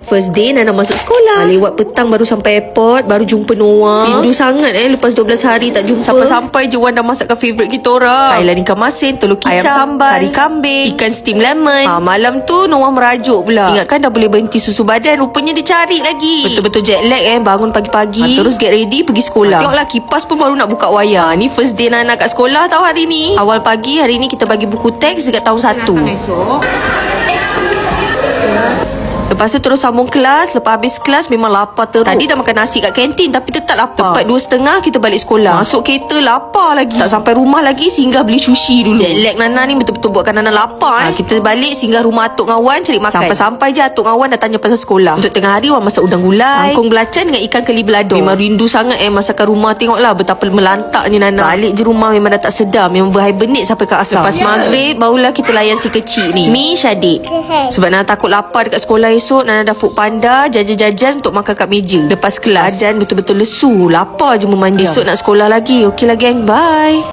First day Nana masuk sekolah. Lewat petang baru sampai airport, baru jumpa Noah. Rindu sangat lepas 12 hari tak jumpa. Sampai-sampai je Wan dah masakkan favourite kita orang. Kailan ikan masin, telur kicap, ayam sambal, kari kambing, ikan steam lemon. Malam tu Noah merajuk pula. Ingatkan dah boleh berhenti susu badan, rupanya dia cari lagi. Betul-betul jet lag bangun pagi-pagi. Terus get ready pergi sekolah. Tengoklah kipas pun baru nak buka wayar. Ni first day Nana kat sekolah tau hari ni. Awal pagi hari ni kita bagi buku teks dekat tahun 1. Lepas tu terus sambung kelas. Lepas habis kelas memang lapar teruk. Tadi dah makan nasi kat kantin tapi tetap lapar. Tepat 2:30 kita balik sekolah. Masuk kereta lapar lagi. Tak sampai rumah lagi singgah beli sushi dulu. Jet lag Nana ni betul-betul buatkan Nana lapar. Kita balik singgah rumah Atuk dengan Wan cari makan. Sampai-sampai je Atuk dengan Wan dah tanya pasal sekolah. Untuk tengah hari Wan masak udang gulai, kangkung belacan dengan ikan keli belado. Memang rindu sangat masakan rumah. Tengoklah betapa melantaknya Nana. Balik je rumah memang dah tak sedar. Memang berhibernate sampai ke asar. Lepas maghrib barulah kita layan si kecil ni, Mi Syadik. Sebab Nana takut lapar dekat sekolah esok, Nana dah food panda jajan-jajan untuk makan kat meja. Lepas kelas dan betul-betul lesu, lapar je memanja. Esok nak sekolah lagi. Okeylah geng, bye.